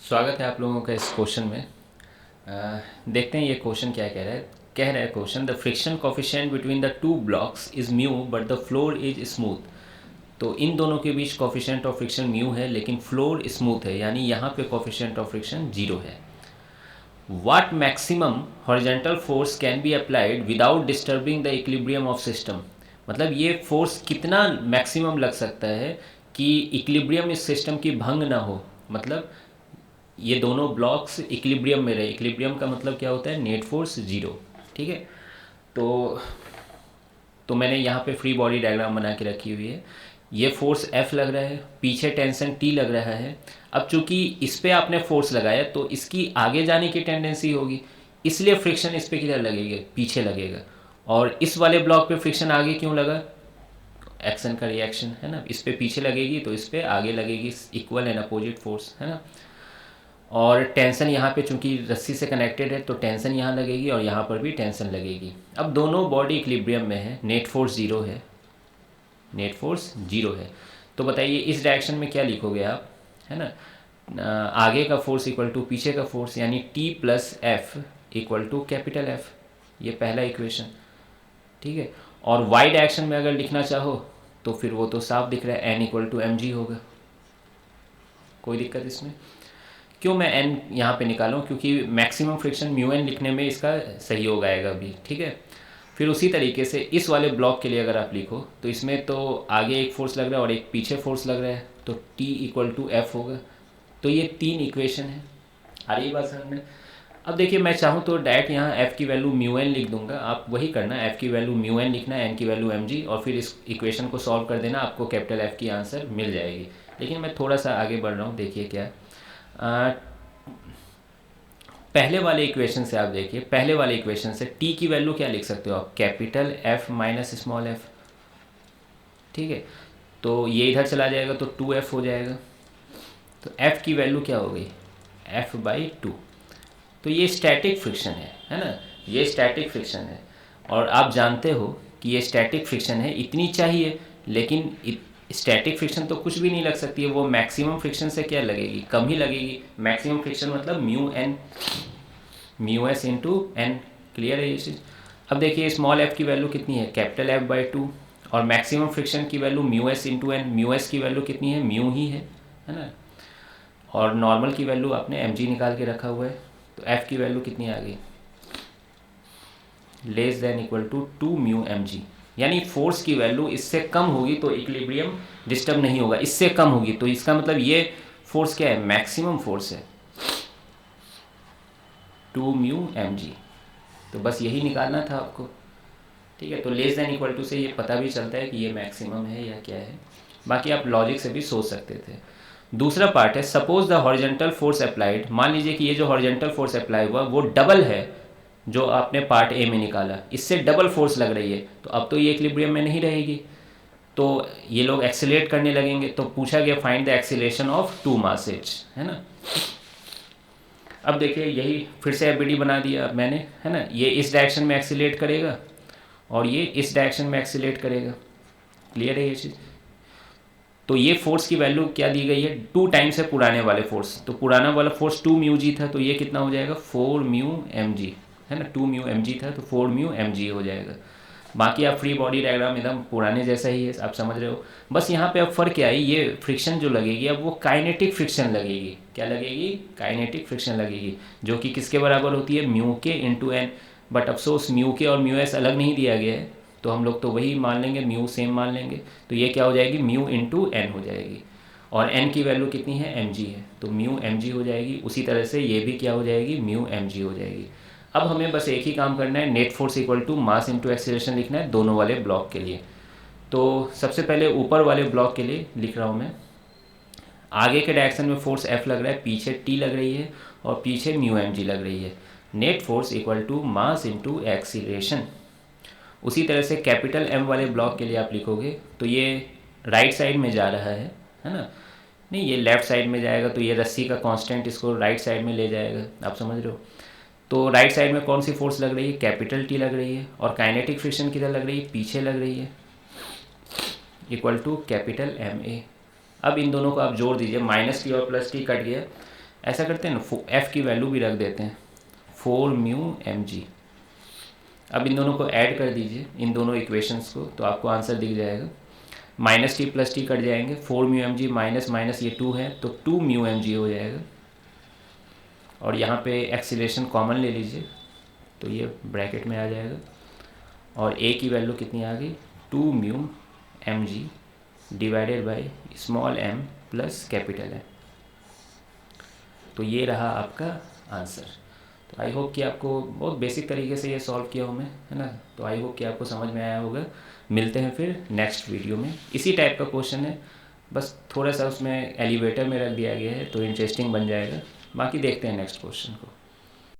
स्वागत है आप लोगों का इस क्वेश्चन में। देखते हैं ये क्वेश्चन क्या कह रहा है। कह रहा है question, the friction coefficient between the two blocks is mu but the floor is smooth. तो इन दोनों के बीच कोफिशिएंट ऑफ फ्रिक्शन म्यू है लेकिन फ्लोर स्मूथ है, यानी यहाँ पे कोफिशिएंट ऑफ फ्रिक्शन जीरो है। What maximum horizontal force can be applied without disturbing the equilibrium of system. मतलब ये फोर्स कितना मैक्सिमम लग सकता है कि इक्विलिब्रियम इस सिस्टम की भंग ना हो। मतलब ये दोनों ब्लॉक्स इक्विलिब्रियम में रहे। इक्विलिब्रियम का मतलब क्या होता है? Net force zero. ठीक है। तो मैंने यहाँ पे फ्री बॉडी डायग्राम बना के रखी हुई है। ये फोर्स F लग रहा है, पीछे टेंशन T लग रहा है। अब चूंकि इस पे आपने फोर्स लगाया तो इसकी आगे जाने की टेंडेंसी होगी, इसलिए फ्रिक्शन इस पे किधर लगेगा? पीछे लगेगा। और इस वाले ब्लॉक पे फ्रिक्शन आगे क्यों लगा? एक्शन का रिएक्शन है ना, इस पे पीछे लगेगी तो इस पे आगे लगेगी। इक्वल एंड अपोजिट फोर्स है ना। और टेंशन यहाँ पे चूंकि रस्सी से कनेक्टेड है तो टेंशन यहाँ लगेगी और यहाँ पर भी टेंशन लगेगी। अब दोनों बॉडी इक्विलिब्रियम में है, नेट फोर्स जीरो है। नेट फोर्स जीरो है। तो बताइए इस डायरेक्शन में क्या लिखोगे आप, है ना? आगे का फोर्स इक्वल टू पीछे का फोर्स, यानी T plus F equal to capital F। ये पहला इक्वेशन। ठीक है। और वाई डायरेक्शन में अगर लिखना चाहो तो फिर वो तो साफ दिख रहा है, N इक्वल टू mg होगा। कोई दिक्कत इसमें? क्यों मैं n यहाँ पे निकालूँ? क्योंकि मैक्सिमम फ्रिक्शन म्यू एन लिखने में इसका सहयोग आएगा अभी। ठीक है। फिर उसी तरीके से इस वाले ब्लॉक के लिए अगर आप लिखो तो इसमें तो आगे एक फोर्स लग रहा है और एक पीछे फोर्स लग रहा है, तो T इक्वल टू एफ होगा। तो ये तीन इक्वेशन है। आ रही बात समझ में? अब देखिए मैं चाहूँ तो डायरेक्ट यहाँ f की वैल्यू म्यू एन लिख दूंगा। आप वही करना, f की वैल्यू म्यू एन लिखना, n की वैल्यू mg, और फिर इस इक्वेशन को सॉल्व कर देना, आपको कैपिटल F की आंसर मिल जाएगी। लेकिन मैं थोड़ा सा आगे बढ़ रहा हूँ। देखिए क्या पहले वाले इक्वेशन से आप देखिए, पहले वाले इक्वेशन से T की वैल्यू क्या लिख सकते हो आप? Capital F minus small f। ठीक है। तो ये इधर चला जाएगा तो 2f हो जाएगा। तो f की वैल्यू क्या हो गई? f/2। तो ये स्टैटिक फ्रिक्शन है ना? ये स्टैटिक फ्रिक्शन है। और आप जानते हो कि ये स्टैटिक फ्रिक्शन है, इतनी चाहिए। लेकिन स्टैटिक फ्रिक्शन तो कुछ भी नहीं लग सकती है, वो मैक्सिमम फ्रिक्शन से क्या लगेगी? कम ही लगेगी। मैक्सिमम फ्रिक्शन मतलब mu S into N. Clear है ये चीज़? अब देखिए स्मॉल f की वैल्यू कितनी है? Capital F/2। और मैक्सिमम फ्रिक्शन की value mu S into N. Mu S की वैल्यू कितनी है? म्यू ही है ना? और नॉर्मल की वैल्यू आपने mg निकाल के रखा हुआ है। तो f की वैल्यू कितनी आ गई? Less than equal to 2 μmg। यानी फोर्स की वैल्यू इससे कम होगी तो इक्विलिब्रियम डिस्टर्ब नहीं होगा, इससे कम होगी तो इसका मतलब ये फोर्स क्या है? मैक्सिमम फोर्स है, 2 μmg। तो बस यही निकालना था आपको। ठीक है। तो लेस देन इक्वल टू से ये पता भी चलता है कि ये मैक्सिमम है या क्या है। बाकी आप लॉजिक से भी सोच सकते थे। दूसरा पार्ट है, suppose the horizontal force applied. मान लीजिए कि ये जो हॉरिजॉन्टल फोर्स अप्लाई हुआ वो डबल है जो आपने पार्ट ए में निकाला, इससे डबल फोर्स लग रही है। तो अब तो ये इक्विलिब्रियम में नहीं रहेगी, तो ये लोग एक्सीलरेट करने लगेंगे। तो पूछा गया find the acceleration of two masses, है ना? अब देखिए यही फिर से एबीडी बना दिया मैंने, है ना? ये इस डायरेक्शन में एक्सीलरेट करेगा और ये इस डायरेक्शन में एक्सीलरेट करेगा। क्लियर है ये चीज़? तो ये फोर्स की वैल्यू क्या दी गई है? 2 टाइम्स है पुराने वाले फोर्स। तो पुराना वाला फोर्स 2 μg था, तो ये कितना हो जाएगा? 4 μmg, है ना? 2 μmg था तो 4 μmg हो जाएगा। बाकी आप फ्री बॉडी डायग्राम एकदम पुराने जैसा ही है, आप समझ रहे हो। बस यहाँ पे अब फर्क क्या है, ये फ्रिक्शन जो लगेगी अब वो काइनेटिक फ्रिक्शन लगेगी। क्या लगेगी? काइनेटिक फ्रिक्शन लगेगी, जो कि किसके बराबर होती है? म्यू के इंटू एन। बट अफसोस म्यू के और म्यू एस अलग नहीं दिया गया है, तो हम लोग तो वही मान लेंगे, म्यू सेम मान लेंगे। तो ये क्या हो जाएगी? म्यू इंटू एन हो जाएगी। और एन की वैल्यू कितनी है? mg है, तो म्यू mg हो जाएगी। उसी तरह से ये भी क्या हो जाएगी? म्यू mg हो जाएगी। अब हमें बस एक ही काम करना है, net force equal to mass into acceleration लिखना है दोनों वाले ब्लॉक के लिए। तो सबसे पहले ऊपर वाले ब्लॉक के लिए लिख रहा हूँ मैं। आगे के डायरेक्शन में फोर्स F लग रहा है, पीछे T लग रही है और पीछे म्यू mg लग रही है। Net force equal to mass into acceleration. उसी तरह से कैपिटल M वाले ब्लॉक के लिए आप लिखोगे तो ये राइट साइड में जा रहा है ना? नहीं, ये लेफ़्ट साइड में जाएगा तो ये रस्सी का कांस्टेंट इसको राइट साइड में ले जाएगा। आप समझ रहे हो? तो राइट साइड में कौन सी फोर्स लग रही है? कैपिटल T लग रही है। और काइनेटिक फ्रिक्शन किधर लग रही है? पीछे लग रही है, इक्वल टू कैपिटल MA। अब इन दोनों को आप जोड़ दीजिए, -T और +T कट गया। ऐसा करते हैं ना, एफ़ की वैल्यू भी रख देते हैं 4 म्यू एम जी। अब इन दोनों को ऐड कर दीजिए, इन दोनों इक्वेशंस को, तो आपको आंसर दिख जाएगा। Minus T plus T cut जाएंगे, 4 mu M G minus minus ये 2 है तो 2 म्यू एम जी हो जाएगा। और यहाँ पे एक्सीलरेशन कॉमन ले लीजिए तो ये ब्रैकेट में आ जाएगा। और ए की वैल्यू कितनी आ गई, 2 mu M G divided by small M plus capital M. तो ये रहा आपका आंसर। तो आई होप कि आपको बहुत बेसिक तरीके से ये सॉल्व किया हूँ मैं, है ना। तो आई होप कि आपको समझ में आया होगा। मिलते हैं फिर नेक्स्ट वीडियो में। इसी टाइप का क्वेश्चन है, बस थोड़ा सा उसमें एलिवेटर में रख दिया गया है तो इंटरेस्टिंग बन जाएगा। बाकी देखते हैं नेक्स्ट क्वेश्चन को।